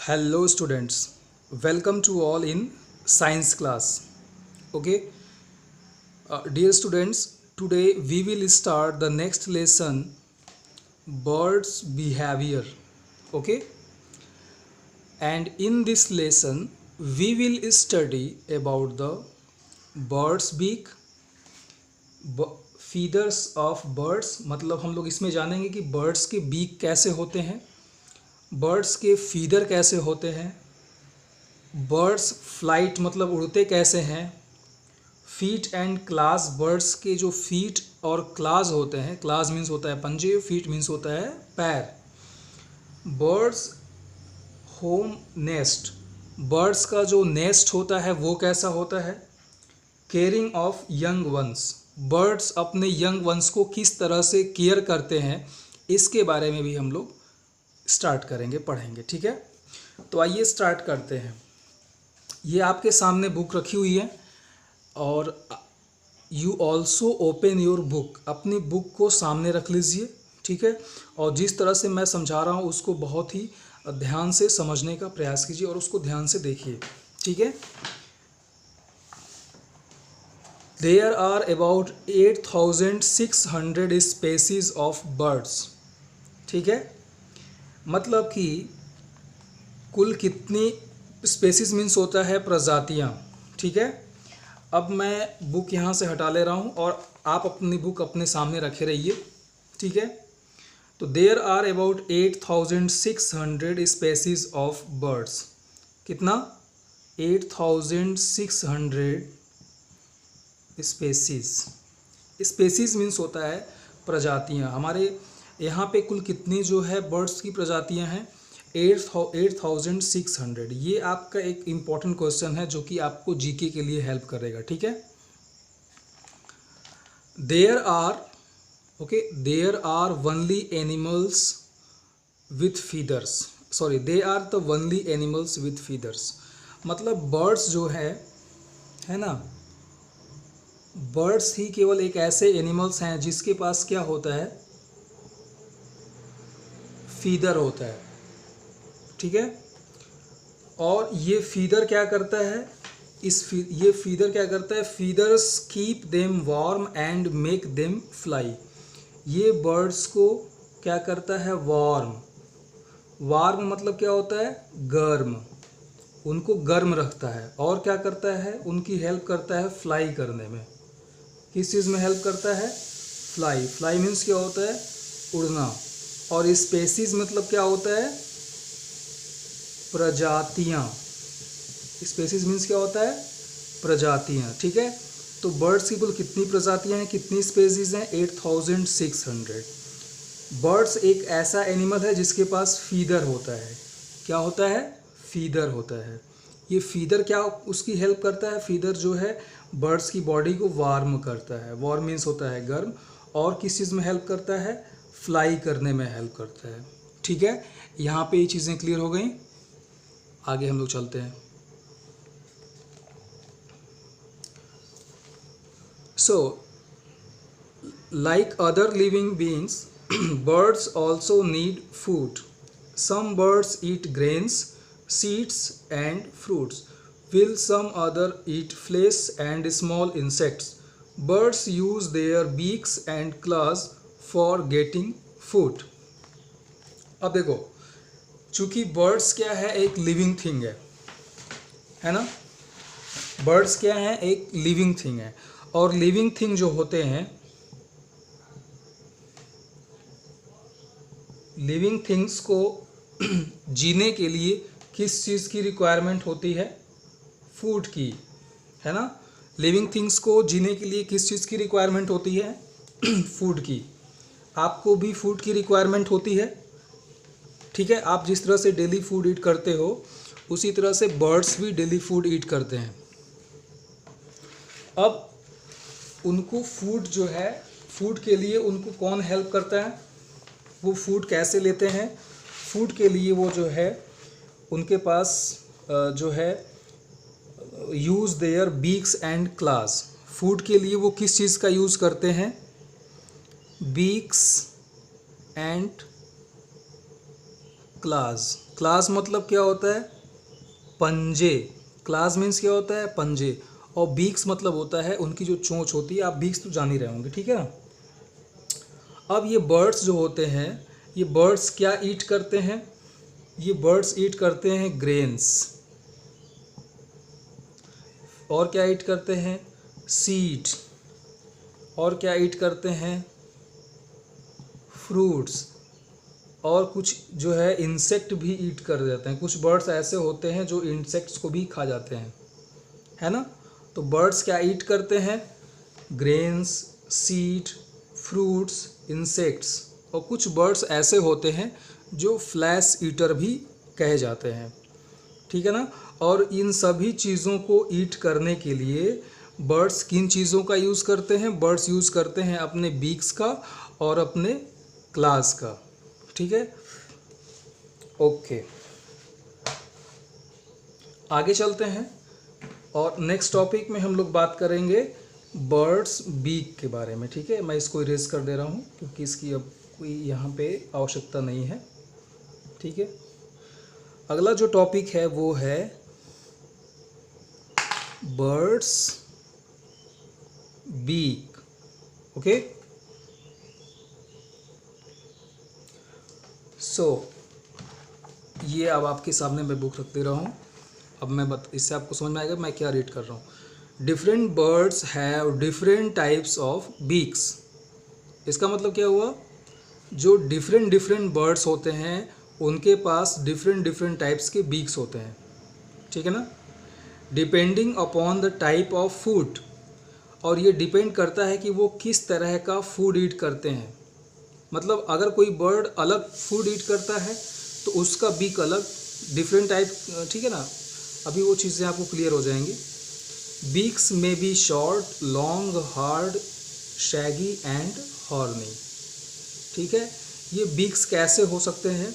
Hello students, welcome to all in science class. Okay, dear students, today we will start the next lesson, birds behavior. Okay, and in this lesson we will study about the birds beak, feathers of birds. मतलब हम लोग इसमें जानेंगे कि birds के beak कैसे होते हैं, birds के feather कैसे होते हैं, बर्ड्स फ्लाइट मतलब उड़ते कैसे हैं, फीट एंड क्लास, बर्ड्स के जो फीट और क्लास होते हैं, क्लास मीन्स होता है पंजे, फीट मीन्स होता है पैर, बर्ड्स होम नेस्ट, बर्ड्स का जो नेस्ट होता है वो कैसा होता है, caring of young ones, birds अपने यंग वंस को किस तरह से केयर करते हैं, इसके बारे में भी हम लोग स्टार्ट करेंगे, पढ़ेंगे। ठीक है, तो आइए स्टार्ट करते हैं। ये आपके सामने बुक रखी हुई है और you also open your book, अपनी बुक को सामने रख लीजिए। ठीक है, और जिस तरह से मैं समझा रहा हूँ उसको बहुत ही ध्यान से समझने का प्रयास कीजिए और उसको ध्यान से देखिए। ठीक है, there are about 8600 species of birds. ठीक है, मतलब कि कुल कितनी स्पेसीज मीन्स होता है प्रजातियाँ। ठीक है, अब मैं बुक यहाँ से हटा ले रहा हूँ और आप अपनी बुक अपने सामने रखे रहिए। ठीक है, तो there are about 8600 species of birds. कितना? 8600 स्पेसीज। स्पेसीज मीन्स होता है प्रजातियाँ। हमारे यहाँ पे कुल कितनी जो है बर्ड्स की प्रजातियाँ हैं? 8600। ये आपका एक इम्पॉर्टेंट क्वेश्चन है जो कि आपको जीके के लिए हेल्प करेगा। ठीक है, there are only animals with feathers, sorry they are the only animals with feathers. मतलब बर्ड्स जो है ना, बर्ड्स ही केवल एक ऐसे एनिमल्स हैं जिसके पास क्या होता है? फीदर होता है। ठीक है, और ये फीदर क्या करता है? ये फीदर क्या करता है? Feathers keep them warm and make them fly. ये बर्ड्स को क्या करता है? वार्म मतलब क्या होता है? गर्म, उनको गर्म रखता है। और क्या करता है? उनकी हेल्प करता है फ्लाई करने में। किस चीज़ में हेल्प करता है? फ्लाई मीन्स क्या होता है? उड़ना। और स्पेसीज मतलब क्या होता है? प्रजातियाँ। स्पेसीज मीन्स क्या होता है? प्रजातियाँ। ठीक है, तो बर्ड्स की कुल कितनी प्रजातियाँ हैं, कितनी स्पेसीज हैं? 8600। बर्ड्स एक ऐसा एनिमल है जिसके पास फीदर होता है। क्या होता है? फीदर होता है। ये फीदर क्या उसकी हेल्प करता है? फीदर जो है बर्ड्स की बॉडी को वार्म करता है। वार्म मीन्स होता है गर्म। और किस चीज़ में हेल्प करता है? फ्लाई करने में हेल्प करता है। ठीक है, यहाँ पे ये चीज़ें क्लियर हो गई। आगे हम लोग चलते हैं। So like other living beings birds also need food. Some birds eat grains, seeds and fruits, while some other eat flesh and small insects. Birds use their beaks and claws for getting food. अब देखो, चूंकि birds क्या है? एक living thing है ना। Birds क्या है? एक लिविंग थिंग है। और लिविंग थिंग जो होते हैं, लिविंग थिंग्स को जीने के लिए किस चीज़ की रिक्वायरमेंट होती है? फूड की, है ना। लिविंग थिंग्स को जीने के लिए किस चीज़ की रिक्वायरमेंट होती है? फूड की। आपको भी फूड की रिक्वायरमेंट होती है। ठीक है, आप जिस तरह से डेली फूड ईट करते हो उसी तरह से बर्ड्स भी डेली फूड ईट करते हैं। अब उनको फूड जो है, फूड के लिए उनको कौन हेल्प करता है? वो फूड कैसे लेते हैं? फूड के लिए वो जो है उनके पास जो है use their beaks and class. Food के लिए वो किस चीज़ का यूज़ करते हैं? Beaks and class. क्लास मतलब क्या होता है? पंजे। क्लास मीन्स क्या होता है? पंजे। और बीक्स मतलब होता है उनकी जो चोंच होती है, आप बीक्स तो जान ही रहे होंगे, ठीक है ना। अब ये बर्ड्स जो होते हैं, ये बर्ड्स क्या ईट करते हैं? ये बर्ड्स ईट करते हैं ग्रेन्स। और क्या ईट करते हैं? सीड। और क्या ईट करते हैं? फ्रूट्स। और कुछ जो है इंसेक्ट भी ईट कर जाते हैं। कुछ बर्ड्स ऐसे होते हैं जो इंसेक्ट्स को भी खा जाते हैं, है ना। तो बर्ड्स क्या ईट करते हैं? Grains, seed, fruits, insects. और कुछ बर्ड्स ऐसे होते हैं जो फ्लैश ईटर भी कहे जाते हैं, ठीक है ना। और इन सभी चीज़ों को ईट करने के लिए बर्ड्स किन चीज़ों का यूज़ करते हैं? बर्ड्स यूज़ करते हैं अपने बीक्स का और अपने क्लास का, ठीक है। ओके, आगे चलते हैं और नेक्स्ट टॉपिक में हम लोग बात करेंगे बर्ड्स बीक के बारे में, ठीक है। मैं इसको इरेज कर दे रहा हूँ क्योंकि इसकी अब कोई यहाँ पे आवश्यकता नहीं है, ठीक है। अगला जो टॉपिक है वो है बर्ड्स बीक, ओके। सो ये अब आपके सामने मैं बुक रख दे रहा हूँ। अब मैं इससे आपको समझ में आएगा मैं क्या रीड कर रहा हूँ। Different birds have different types of beaks. इसका मतलब क्या हुआ? जो डिफरेंट डिफरेंट बर्ड्स होते हैं उनके पास डिफरेंट डिफरेंट टाइप्स के बीक्स होते हैं, ठीक है ना। Depending upon the type of food. और ये डिपेंड करता है कि वो किस तरह का फूड ईट करते हैं। मतलब अगर कोई बर्ड अलग फूड ईट करता है तो उसका बीक अलग, डिफरेंट टाइप, ठीक है ना। अभी वो चीज़ें आपको क्लियर हो जाएंगी। बीक्स में be short, long, hard, shaggy and horny, ठीक है। ये बीक्स कैसे हो सकते हैं?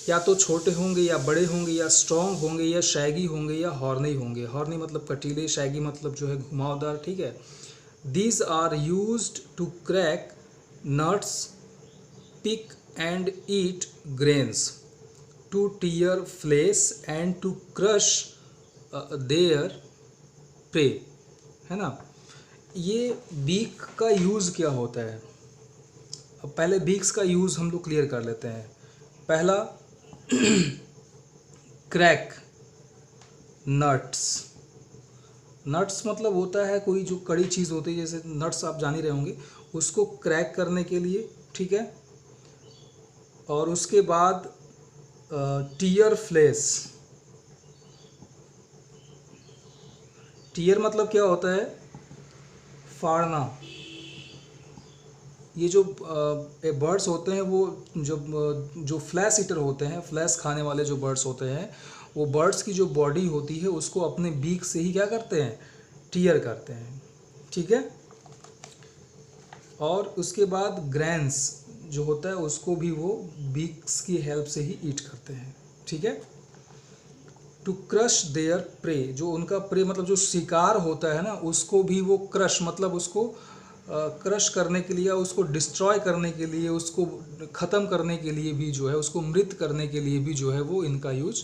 या तो छोटे होंगे या बड़े होंगे या स्ट्रॉन्ग होंगे या शैगी होंगे या हॉर्नी होंगे। हॉर्नी मतलब कटीले, शैगी मतलब जो है घुमावदार, ठीक है। These are used to crack nuts, pick and eat grains, to tear flesh and to crush their prey, है ना। ये बीक का यूज़ क्या होता है? अब पहले बीक्स का यूज़ हम लोग क्लियर कर लेते हैं। पहला क्रैक नट्स। नट्स मतलब होता है कोई जो कड़ी चीज़ होती है, जैसे नट्स आप जान ही रहे होंगे, उसको क्रैक करने के लिए, ठीक है। और उसके बाद टीयर फ्लेश। टीयर मतलब क्या होता है? फाड़ना। ये जो बर्ड्स होते हैं वो जो फ्लैश ईटर होते हैं, फ्लैश खाने वाले जो बर्ड्स होते हैं, वो बर्ड्स की जो बॉडी होती है उसको अपने बीक से ही क्या करते हैं? टीयर करते हैं, ठीक है। और उसके बाद ग्रैंस जो होता है उसको भी वो बीक्स की हेल्प से ही ईट करते हैं, ठीक है। टू क्रश देयर प्रे, जो उनका प्रे मतलब जो शिकार होता है ना, उसको भी वो क्रश मतलब उसको क्रश करने के लिए, उसको डिस्ट्रॉय करने के लिए, उसको ख़त्म करने के लिए भी जो है, उसको मृत करने के लिए भी जो है वो इनका यूज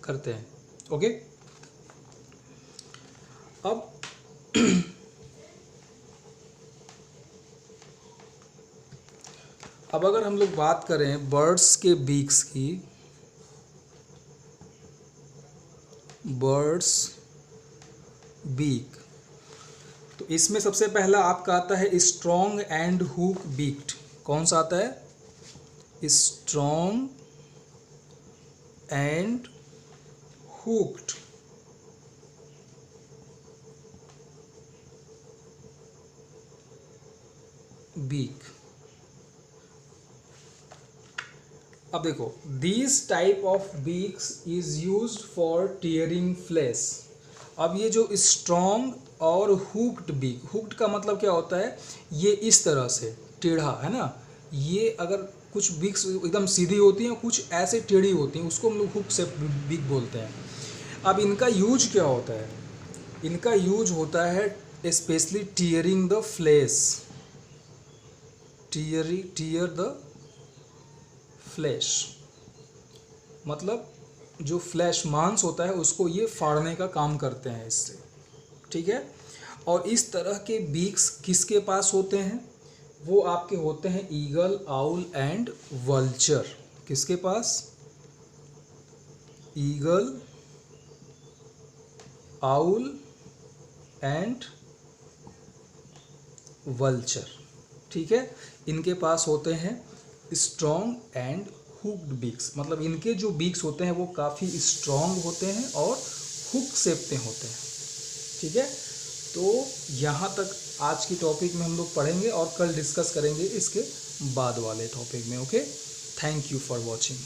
करते हैं, ओके। अब अब अगर हम लोग बात करें बर्ड्स के बीक्स की, बर्ड्स बीक, तो इसमें सबसे पहला आपका आता है स्ट्रॉन्ग एंड हुक बीक्ड। कौन सा आता है? Strong and hooked beak. अब देखो, this type of beaks is used for tearing flesh. अब ये जो स्ट्रॉन्ग और हुक्ड बीक, हुक्ड का मतलब क्या होता है? ये इस तरह से टेढ़ा, है ना। ये अगर कुछ बीक्स एकदम सीधी होती हैं, कुछ ऐसे टेढ़ी होती हैं, उसको हम लोग हुक से बीक बोलते हैं। अब इनका यूज क्या होता है? इनका यूज होता है specially tearing the flash, tier the flash मतलब जो फ्लैश मांस होता है उसको ये फाड़ने का काम करते हैं इससे, ठीक है। और इस तरह के बीक्स किसके पास होते हैं? वो आपके होते हैं ईगल, आउल एंड वल्चर। किसके पास? ईगल, आउल एंड वल्चर, ठीक है। इनके पास होते हैं स्ट्रॉन्ग एंड हुक्ड बीक्स, मतलब इनके जो बीक्स होते हैं वो काफ़ी स्ट्रॉन्ग होते हैं और हुक शेप में होते हैं, ठीक है। तो यहाँ तक आज की टॉपिक में हम लोग पढ़ेंगे और कल डिस्कस करेंगे इसके बाद वाले टॉपिक में। Okay, thank you for watching.